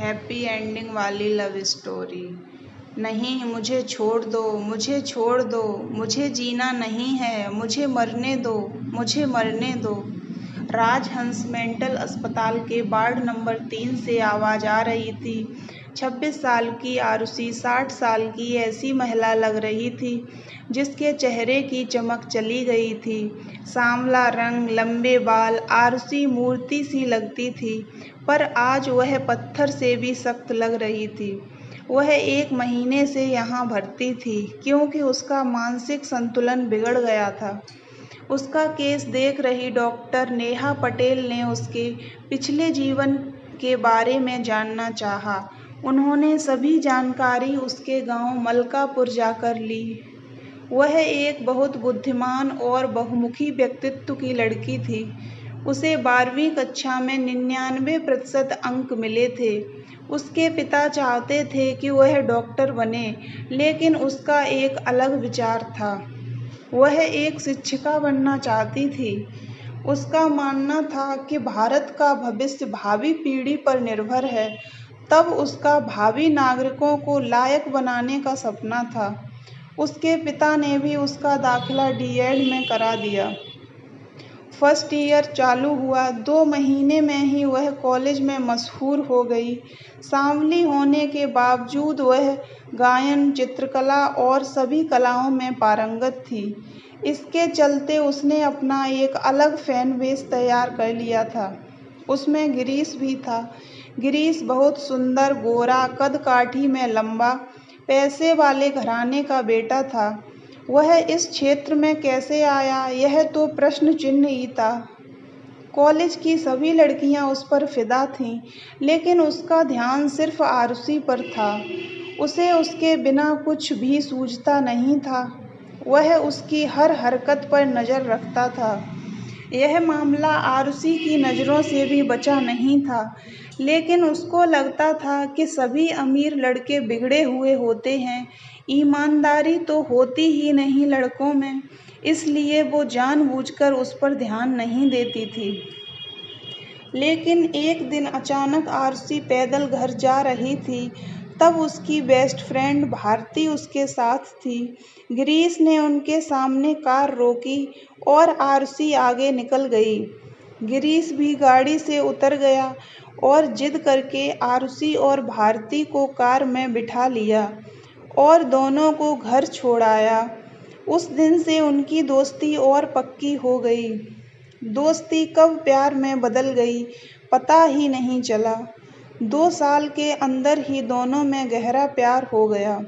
Happy ending वाली love story. नहीं, मुझे छोड़ दो, मुझे छोड़ दो, मुझे जीना नहीं है, मुझे मरने दो, मुझे मरने दो। राजहंस मेंटल अस्पताल के वार्ड नंबर 3 से आवाज आ रही थी। 26 साल की आरुषि 60 साल की ऐसी महिला लग रही थी जिसके चेहरे की चमक चली गई थी। सांवला रंग, लंबे बाल, आरुषि मूर्ति सी लगती थी, पर आज वह पत्थर से भी सख्त लग रही थी। वह 1 महीने से यहाँ भर्ती थी क्योंकि उसका मानसिक संतुलन बिगड़ गया था। उसका केस देख रही डॉक्टर नेहा पटेल ने उसके पिछले जीवन के बारे में जानना चाहा। उन्होंने सभी जानकारी उसके गांव मलकापुर जाकर ली। वह एक बहुत बुद्धिमान और बहुमुखी व्यक्तित्व की लड़की थी। उसे 12वीं कक्षा में 99% अंक मिले थे। उसके पिता चाहते थे कि वह डॉक्टर बने, लेकिन उसका एक अलग विचार था। वह एक शिक्षिका बनना चाहती थी। उसका मानना था कि भारत का भविष्य भावी पीढ़ी पर निर्भर है। तब उसका भावी नागरिकों को लायक बनाने का सपना था। उसके पिता ने भी उसका दाखिला डीएड में करा दिया। फर्स्ट ईयर चालू हुआ। 2 महीने में ही वह कॉलेज में मशहूर हो गई। सांवली होने के बावजूद वह गायन, चित्रकला और सभी कलाओं में पारंगत थी। इसके चलते उसने अपना एक अलग फैन बेस तैयार कर लिया था। उसमें गिरीश भी था। गिरीश बहुत सुंदर, गोरा, कद-काठी में लंबा, पैसे वाले घराने का बेटा था। वह इस क्षेत्र में कैसे आया, यह तो प्रश्न चिन्ह ही था। कॉलेज की सभी लड़कियां उस पर फिदा थीं, लेकिन उसका ध्यान सिर्फ आरुषि पर था। उसे उसके बिना कुछ भी सूझता नहीं था। वह उसकी हर हरकत पर नजर रखता था। यह मामला आरुषि की नज़रों से भी बचा नहीं था, लेकिन उसको लगता था कि सभी अमीर लड़के बिगड़े हुए होते हैं। ईमानदारी तो होती ही नहीं लड़कों में, इसलिए वो जानबूझकर उस पर ध्यान नहीं देती थी। लेकिन एक दिन अचानक आरुषि पैदल घर जा रही थी। तब उसकी बेस्ट फ्रेंड भारती उसके साथ थी। गिरीश ने उनके सामने कार रोकी और आरुषि आगे निकल गई। गिरीश भी गाड़ी से उतर गया और जिद करके आरुषि और भारती को कार में बिठा लिया और दोनों को घर छोड़ आया। उस दिन से उनकी दोस्ती और पक्की हो गई। दोस्ती कब प्यार में बदल गई, पता ही नहीं चला। 2 साल के अंदर ही दोनों में गहरा प्यार हो गया।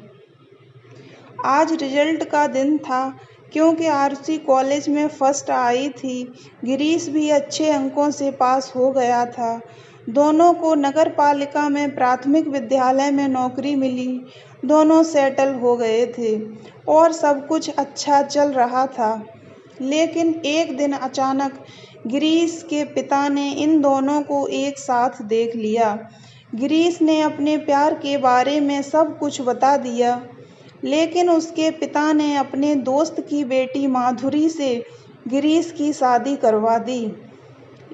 आज रिजल्ट का दिन था, क्योंकि आरुषि कॉलेज में फर्स्ट आई थी। गिरीश भी अच्छे अंकों से पास हो गया था। दोनों को नगर पालिका में प्राथमिक विद्यालय में नौकरी मिली। दोनों सेटल हो गए थे और सब कुछ अच्छा चल रहा था। लेकिन एक दिन अचानक गिरीश के पिता ने इन दोनों को एक साथ देख लिया। गिरीश ने अपने प्यार के बारे में सब कुछ बता दिया, लेकिन उसके पिता ने अपने दोस्त की बेटी माधुरी से गिरीश की शादी करवा दी।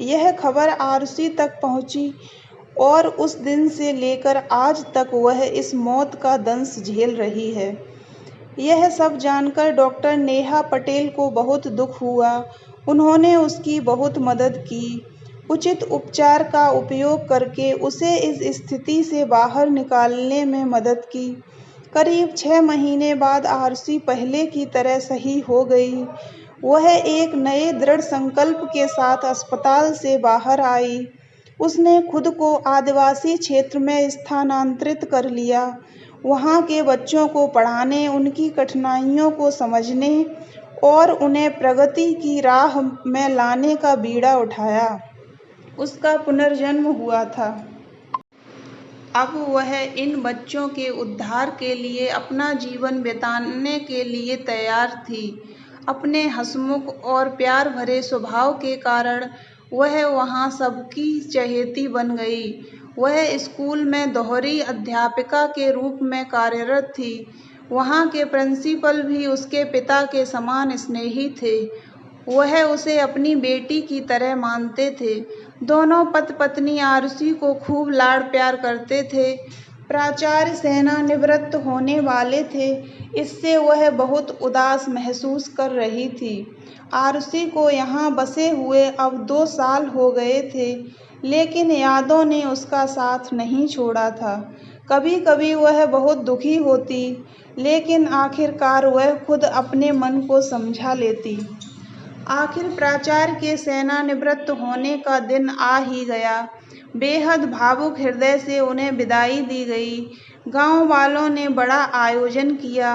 यह खबर आरुषि तक पहुंची और उस दिन से लेकर आज तक वह इस मौत का दंश झेल रही है। यह सब जानकर डॉक्टर नेहा पटेल को बहुत दुख हुआ। उन्होंने उसकी बहुत मदद की। उचित उपचार का उपयोग करके उसे इस स्थिति से बाहर निकालने में मदद की। करीब 6 महीने बाद आरुषि पहले की तरह सही हो गई। वह एक नए दृढ़ संकल्प के साथ अस्पताल से बाहर आई। उसने खुद को आदिवासी क्षेत्र में स्थानांतरित कर लिया। वहाँ के बच्चों को पढ़ाने, उनकी कठिनाइयों को समझने और उन्हें प्रगति की राह में लाने का बीड़ा उठाया। उसका पुनर्जन्म हुआ था। अब वह इन बच्चों के उद्धार के लिए अपना जीवन बिताने के लिए तैयार थी। अपने हंसमुख और प्यार भरे स्वभाव के कारण वह वहाँ सबकी चहेती बन गई। वह स्कूल में दोहरी अध्यापिका के रूप में कार्यरत थी। वहाँ के प्रिंसिपल भी उसके पिता के समान स्नेही थे। वह उसे अपनी बेटी की तरह मानते थे। दोनों पति पत्नी आरुषि को खूब लाड़ प्यार करते थे। प्राचार्य सेवानिवृत्त होने वाले थे, इससे वह बहुत उदास महसूस कर रही थी। आरुषि को यहाँ बसे हुए अब 2 साल हो गए थे, लेकिन यादों ने उसका साथ नहीं छोड़ा था। कभी कभी वह बहुत दुखी होती, लेकिन आखिरकार वह खुद अपने मन को समझा लेती। आखिर प्राचार्य के सेवानिवृत्त होने का दिन आ ही गया। बेहद भावुक हृदय से उन्हें विदाई दी गई। गांव वालों ने बड़ा आयोजन किया।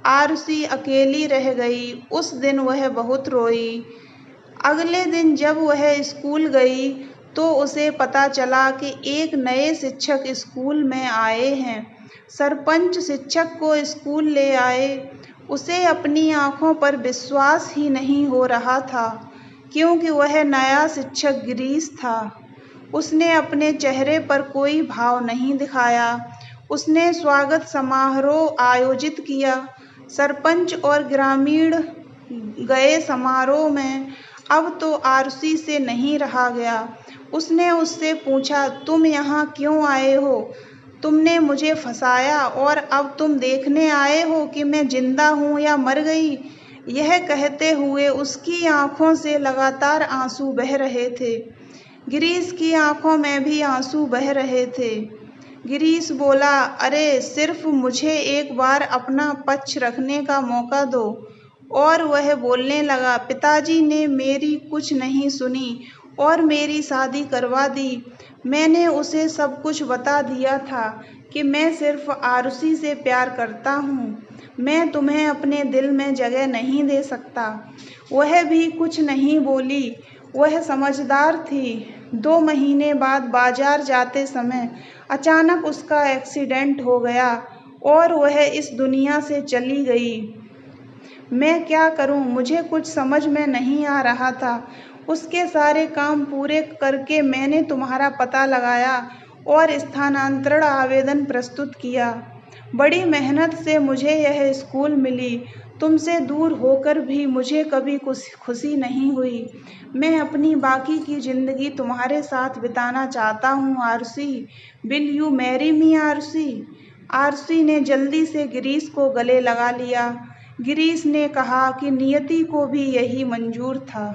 आरुषि अकेली रह गई। उस दिन वह बहुत रोई। अगले दिन जब वह स्कूल गई तो उसे पता चला कि एक नए शिक्षक स्कूल में आए हैं। सरपंच शिक्षक को स्कूल ले आए। उसे अपनी आंखों पर विश्वास ही नहीं हो रहा था, क्योंकि वह नया शिक्षक गिरीश था। उसने अपने चेहरे पर कोई भाव नहीं दिखाया। उसने स्वागत समारोह आयोजित किया। सरपंच और ग्रामीण गए समारोह में। अब तो आरुषि से नहीं रहा गया। उसने उससे पूछा, तुम यहाँ क्यों आए हो? तुमने मुझे फंसाया और अब तुम देखने आए हो कि मैं जिंदा हूँ या मर गई? यह कहते हुए उसकी आंखों से लगातार आंसू बह रहे थे। गिरीश की आंखों में भी आंसू बह रहे थे। गिरीश बोला, अरे सिर्फ मुझे एक बार अपना पक्ष रखने का मौका दो। और वह बोलने लगा, पिताजी ने मेरी कुछ नहीं सुनी और मेरी शादी करवा दी। मैंने उसे सब कुछ बता दिया था कि मैं सिर्फ आरुषि से प्यार करता हूँ। मैं तुम्हें अपने दिल में जगह नहीं दे सकता। वह भी कुछ नहीं बोली। वह समझदार थी। 2 महीने बाद बाजार जाते समय अचानक उसका एक्सीडेंट हो गया और वह इस दुनिया से चली गई। मैं क्या करूं, मुझे कुछ समझ में नहीं आ रहा था। उसके सारे काम पूरे करके मैंने तुम्हारा पता लगाया और स्थानांतरण आवेदन प्रस्तुत किया। बड़ी मेहनत से मुझे यह स्कूल मिली। तुमसे दूर होकर भी मुझे कभी खुशी नहीं हुई। मैं अपनी बाकी की जिंदगी तुम्हारे साथ बिताना चाहता हूँ Aarushi. Will you marry me Aarushi? Aarushi ने जल्दी से गिरीश को गले लगा लिया। गिरीश ने कहा कि नियति को भी यही मंजूर था।